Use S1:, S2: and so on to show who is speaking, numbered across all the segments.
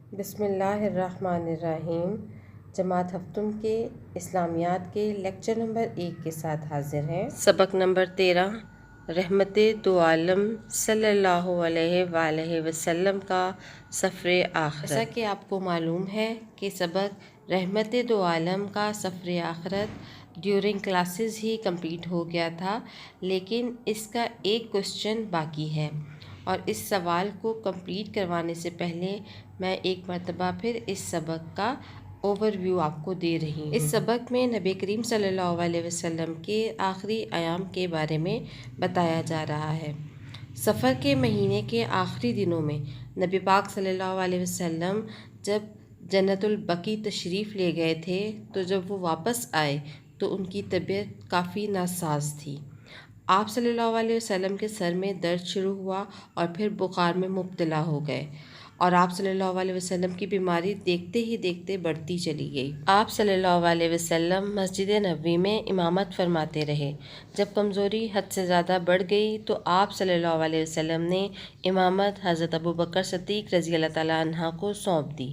S1: بسم اللہ الرحمن الرحیم۔ جماعت ہفتم کے اسلامیات کے لیکچر نمبر 1 کے ساتھ حاضر ہیں۔ سبق نمبر 13، رحمت دو عالم صلی اللہ علیہ وآلہ وسلم کا سفر آخرت۔ جیسا کہ آپ کو معلوم ہے کہ سبق رحمت دو عالم کا سفر آخرت ڈیورنگ کلاسز ہی کمپلیٹ ہو گیا تھا، لیکن اس کا ایک کوسچن باقی ہے، اور اس سوال کو کمپلیٹ کروانے سے پہلے میں ایک مرتبہ پھر اس سبق کا اوور ویو آپ کو دے رہی ہوں۔ اس سبق میں نبی کریم صلی اللہ علیہ وسلم کے آخری ایام کے بارے میں بتایا جا رہا ہے۔ سفر کے مہینے کے آخری دنوں میں نبی پاک صلی اللہ علیہ وسلم جب جنت البقیع تشریف لے گئے تھے، تو جب وہ واپس آئے تو ان کی طبیعت کافی ناساز تھی۔ آپ صلی اللہ علیہ وسلم کے سر میں درد شروع ہوا اور پھر بخار میں مبتلا ہو گئے، اور آپ صلی اللہ علیہ وسلم کی بیماری دیکھتے ہی دیکھتے بڑھتی چلی گئی۔ آپ صلی اللہ علیہ وسلم مسجد نبوی میں امامت فرماتے رہے۔ جب کمزوری حد سے زیادہ بڑھ گئی تو آپ صلی اللہ علیہ وسلم نے امامت حضرت ابوبکر صدیق رضی اللہ تعالیٰ عنہ کو سونپ دی۔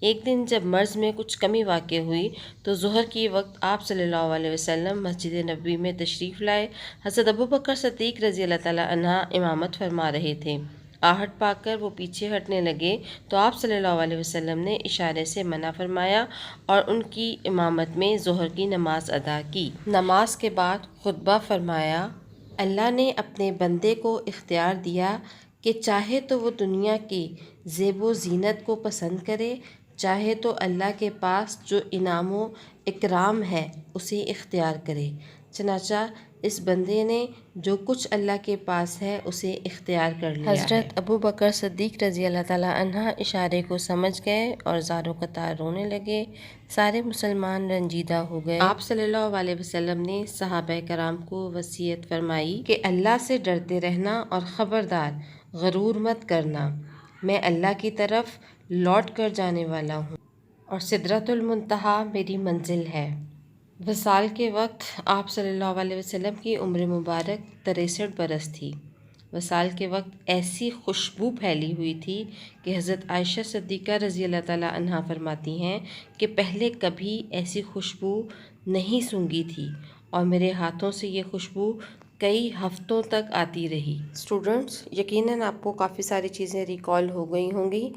S1: ایک دن جب مرض میں کچھ کمی واقع ہوئی تو ظہر کی وقت آپ صلی اللہ علیہ وسلم مسجد نبوی میں تشریف لائے۔ حضرت ابوبکر صدیق رضی اللہ تعالیٰ عنہ امامت فرما رہے تھے۔ آہٹ پا کر وہ پیچھے ہٹنے لگے تو آپ صلی اللہ علیہ وسلم نے اشارے سے منع فرمایا اور ان کی امامت میں ظہر کی نماز ادا کی۔ نماز کے بعد خطبہ فرمایا، اللہ نے اپنے بندے کو اختیار دیا کہ چاہے تو وہ دنیا کی زیب و زینت کو پسند کرے، چاہے تو اللہ کے پاس جو انعام و اکرام ہے اسے اختیار کرے۔ چنانچہ اس بندے نے جو کچھ اللہ کے پاس ہے اسے اختیار کر لیا ہے۔ حضرت ابوبکر صدیق رضی اللہ تعالیٰ عنہ اشارے کو سمجھ گئے اور زار و قطار رونے لگے۔ سارے مسلمان رنجیدہ ہو گئے۔ آپ صلی اللہ علیہ وسلم نے صحابہ کرام کو وصیت فرمائی کہ اللہ سے ڈرتے رہنا اور خبردار غرور مت کرنا، میں اللہ کی طرف لوٹ کر جانے والا ہوں اور سدرۃ المنتہا میری منزل ہے۔ وصال کے وقت آپ صلی اللہ علیہ وسلم کی عمر مبارک 63 برس تھی۔ وصال کے وقت ایسی خوشبو پھیلی ہوئی تھی کہ حضرت عائشہ صدیقہ رضی اللہ تعالیٰ عنہ فرماتی ہیں کہ پہلے کبھی ایسی خوشبو نہیں سونگھی تھی، اور میرے ہاتھوں سے یہ خوشبو کئی ہفتوں تک آتی رہی۔ اسٹوڈنٹس، یقیناً آپ کو کافی ساری چیزیں ریکال ہو گئی ہوں گی،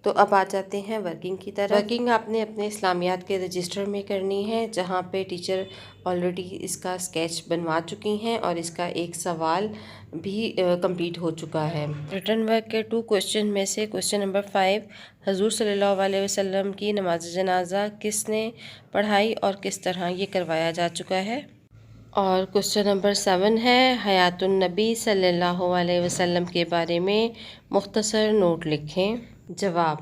S1: تو اب آ جاتے ہیں ورکنگ کی طرف۔ ورکنگ آپ نے اپنے اسلامیات کے رجسٹر میں کرنی ہے، جہاں پہ ٹیچر آلریڈی اس کا اسکیچ بنوا چکی ہیں اور اس کا ایک سوال بھی کمپلیٹ ہو چکا ہے۔ ریٹن ورک کے 2 کوسچن میں سے کوسچن نمبر 5، حضور صلی اللہ علیہ وسلم کی نماز جنازہ کس نے پڑھائی اور کس طرح یہ کروایا جا چکا ہے؟ اور کوسچن نمبر 7 ہے، حیات النبی صلی اللہ علیہ وسلم کے بارے میں مختصر نوٹ لکھیں۔ جواب: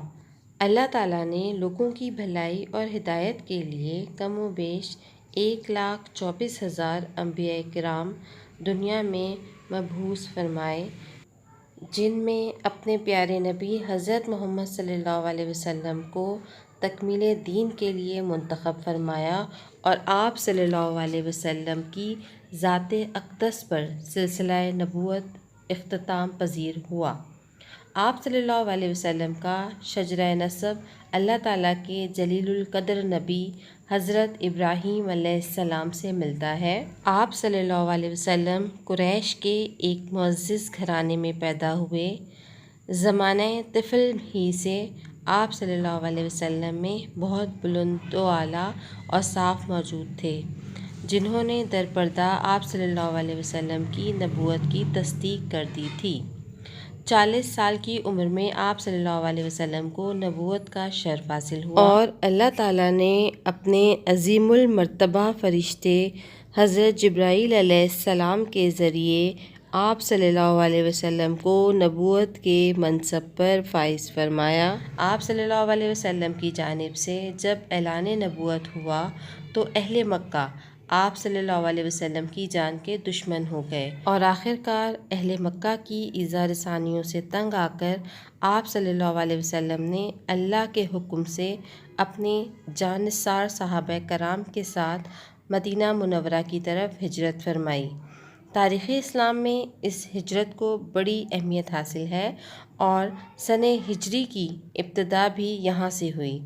S1: اللہ تعالیٰ نے لوگوں کی بھلائی اور ہدایت کے لیے کم و بیش 1,24,000 انبیاء کرام دنیا میں مبعوث فرمائے، جن میں اپنے پیارے نبی حضرت محمد صلی اللہ علیہ وسلم کو تکمیل دین کے لیے منتخب فرمایا، اور آپ صلی اللہ علیہ وسلم کی ذات اقدس پر سلسلہ نبوت اختتام پذیر ہوا۔ آپ صلی اللہ علیہ وسلم کا شجرہ نسب اللہ تعالیٰ کے جلیل القدر نبی حضرت ابراہیم علیہ السلام سے ملتا ہے۔ آپ صلی اللہ علیہ وسلم قریش کے ایک معزز گھرانے میں پیدا ہوئے۔ زمانہ طفل ہی سے آپ صلی اللہ علیہ وسلم میں بہت بلند و اعلیٰ اور صاف موجود تھے، جنہوں نے در پردہ آپ صلی اللہ علیہ وسلم کی نبوت کی تصدیق کر دی تھی۔ 40 سال کی عمر میں آپ صلی اللہ علیہ وسلم کو نبوت کا شرف حاصل ہوا، اور اللہ تعالیٰ نے اپنے عظیم المرتبہ فرشتے حضرت جبرائیل علیہ السلام کے ذریعے آپ صلی اللہ علیہ وسلم کو نبوت کے منصب پر فائز فرمایا۔ آپ صلی اللہ علیہ وسلم کی جانب سے جب اعلان نبوت ہوا تو اہل مکہ آپ صلی اللہ علیہ وسلم کی جان کے دشمن ہو گئے، اور آخر کار اہل مکہ کی ایذا رسانیوں سے تنگ آ کر آپ صلی اللہ علیہ وسلم نے اللہ کے حکم سے اپنے جانثار صحابہ کرام کے ساتھ مدینہ منورہ کی طرف ہجرت فرمائی۔ تاریخ اسلام میں اس ہجرت کو بڑی اہمیت حاصل ہے اور سن ہجری کی ابتدا بھی یہاں سے ہوئی۔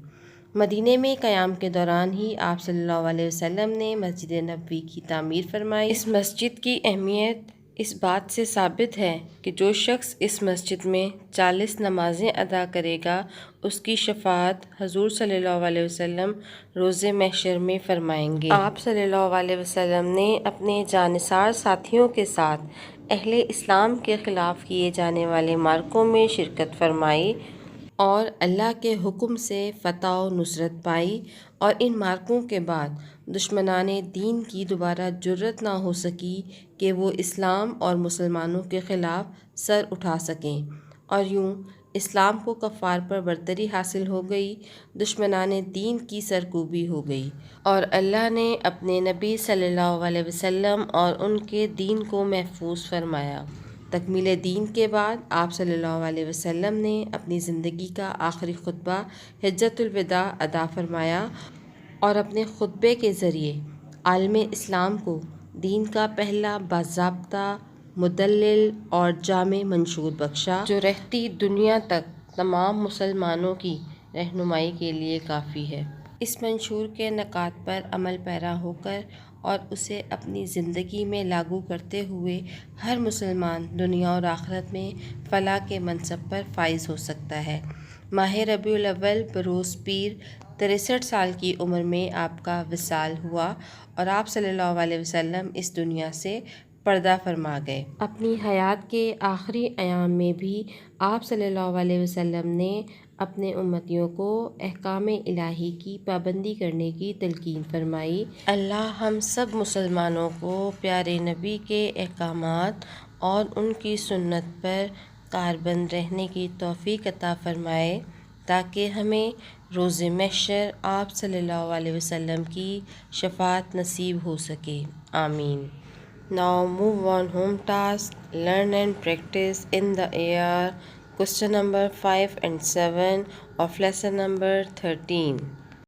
S1: مدینہ میں قیام کے دوران ہی آپ صلی اللہ علیہ وسلم نے مسجد نبوی کی تعمیر فرمائی۔ اس مسجد کی اہمیت اس بات سے ثابت ہے کہ جو شخص اس مسجد میں 40 نمازیں ادا کرے گا اس کی شفاعت حضور صلی اللہ علیہ وسلم روز محشر میں فرمائیں گے۔ آپ صلی اللہ علیہ وسلم نے اپنے جانثار ساتھیوں کے ساتھ اہل اسلام کے خلاف کیے جانے والے معرکوں میں شرکت فرمائی اور اللہ کے حکم سے فتح و نصرت پائی، اور ان معرکوں کے بعد دشمنان دین کی دوبارہ جرأت نہ ہو سکی کہ وہ اسلام اور مسلمانوں کے خلاف سر اٹھا سکیں، اور یوں اسلام کو کفار پر برتری حاصل ہو گئی، دشمنان دین کی سرکوبی ہو گئی، اور اللہ نے اپنے نبی صلی اللہ علیہ وسلم اور ان کے دین کو محفوظ فرمایا۔ تکمیل دین کے بعد آپ صلی اللہ علیہ وسلم نے اپنی زندگی کا آخری خطبہ حجۃ الوداع ادا فرمایا اور اپنے خطبے کے ذریعے عالم اسلام کو دین کا پہلا باضابطہ، مدلل اور جامع منشور بخشا، جو رہتی دنیا تک تمام مسلمانوں کی رہنمائی کے لیے کافی ہے۔ اس منشور کے نکات پر عمل پیرا ہو کر اور اسے اپنی زندگی میں لاگو کرتے ہوئے ہر مسلمان دنیا اور آخرت میں فلاح کے منصب پر فائز ہو سکتا ہے۔ ماہ ربیع الاول بروز پیر 63 سال کی عمر میں آپ کا وصال ہوا اور آپ صلی اللہ علیہ وسلم اس دنیا سے پردہ فرما گئے۔ اپنی حیات کے آخری ایام میں بھی آپ صلی اللہ علیہ وسلم نے اپنے امتیوں کو احکام الہی کی پابندی کرنے کی تلقین فرمائی۔ اللہ ہم سب مسلمانوں کو پیارے نبی کے احکامات اور ان کی سنت پر کاربند رہنے کی توفیق عطا فرمائے تاکہ ہمیں روز محشر آپ صلی اللہ علیہ وسلم کی شفاعت نصیب ہو سکے، آمین۔ Now move on home task. Learn and practice in the air question number 5 and 7 of lesson number 13.